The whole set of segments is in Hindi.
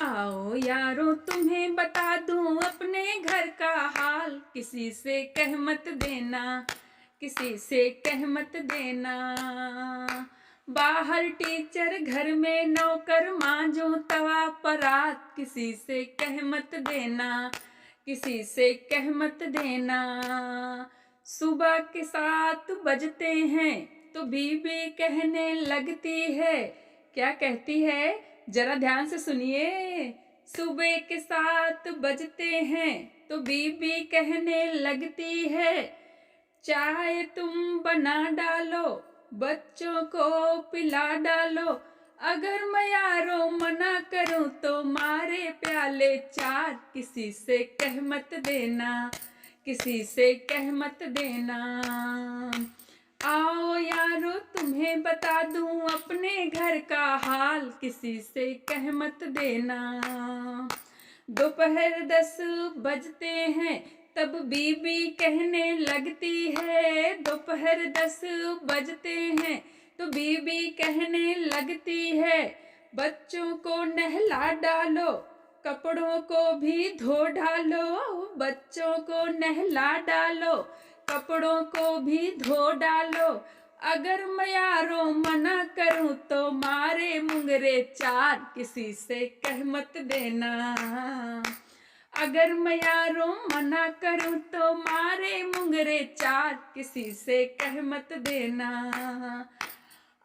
आओ यारो तुम्हें बता दूं अपने घर का हाल, किसी से कह मत देना, किसी से कह मत देना। बाहर टीचर घर में नौकर, मांझो तवा परात, किसी से कह मत देना, किसी से कह मत देना। सुबह के 7 बजते हैं तो बीबी कहने लगती है, क्या कहती है जरा ध्यान से सुनिए। सुबह के 7 बजते हैं तो बीबी कहने लगती है, चाय तुम बना डालो, बच्चों को पिला डालो। अगर मैं यारो मना करूं तो मारे प्याले 4, किसी से कह मत देना, किसी से कह मत देना। आओ यारो तुम्हें बता दूं अपने घर का हाल, किसी से कह मत देना। दोपहर 10 बजते हैं तब बीबी कहने लगती है, दोपहर 10 बजते हैं तो बीबी कहने लगती है, बच्चों को नहला डालो, कपड़ों को भी धो डालो। बच्चों को नहला डालो, कपड़ों को भी धो डालो। अगर मैं यारो मना करूं तो मारे मुंगरे 4, किसी से कह मत देना। अगर मैं यारो मना करूं तो मारे मुंगरे 4, किसी से कह मत देना।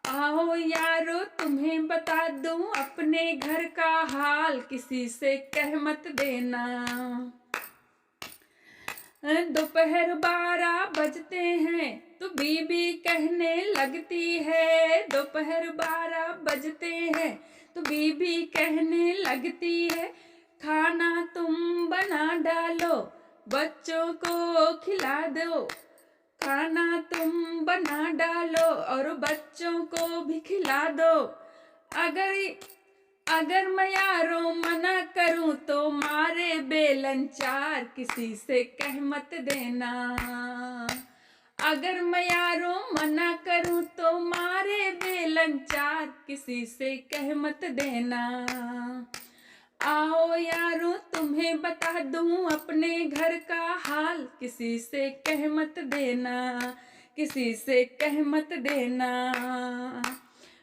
आओ यारो तुम्हें बता दूं अपने घर का हाल, किसी से कह मत देना। दोपहर 12 बजते हैं तो बीबी कहने लगती है, दोपहर 12 बजते हैं तो बीबी कहने लगती है, खाना तुम बना डालो, बच्चों को खिला दो। खाना तुम बना डालो और बच्चों को भी खिला दो। अगर मैं यारो मना करूं तो मारे बेलन 4, किसी से कह मत देना। अगर मैं यारो मना करूं तो मारे बेलन 4, किसी से कह मत देना। आओ यारो तुम्हें बता दूं अपने घर का हाल, किसी से कह मत देना, किसी से कह मत देना।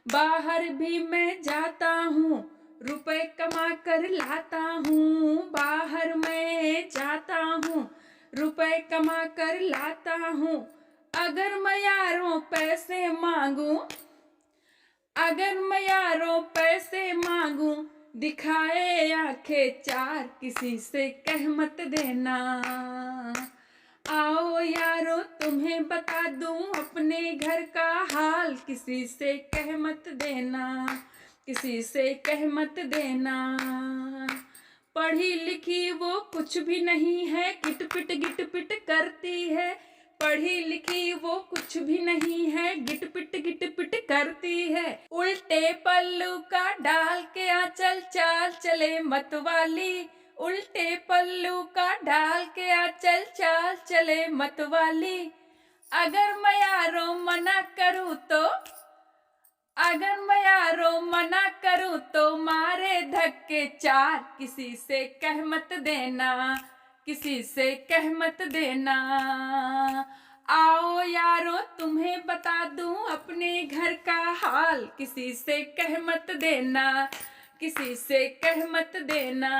बाहर भी मैं जाता हूँ, रुपए कमा कर लाता हूँ। बाहर मैं जाता हूँ, रुपए कमा कर लाता हूँ। अगर मैं यारों पैसे मांगूं, अगर मैं यारों पैसे मांगूं, दिखाए आंखें 4, किसी से कह मत देना। आओ यारो तुम्हें बता दूं अपने घर का हाल, किसी से कह मत देना, किसी से कह मत देना। पढ़ी लिखी वो कुछ भी नहीं है, गिट पिट करती है। पढ़ी लिखी वो कुछ भी नहीं है, गिट पिट करती है। उल्टे पल्लू का डाल के आंचल, चाल चले मतवाली। उल्टे पल्लू का डाल के आंचल, चाल चले मतवाली। अगर मैं यारो मना करूं तो, अगर मैं यारो मना करूं तो मारे धक्के 4, किसी से कह मत देना, किसी से कह मत देना। आओ यारो तुम्हें बता दूं अपने घर का हाल, किसी से कह मत देना, किसी से कह मत देना।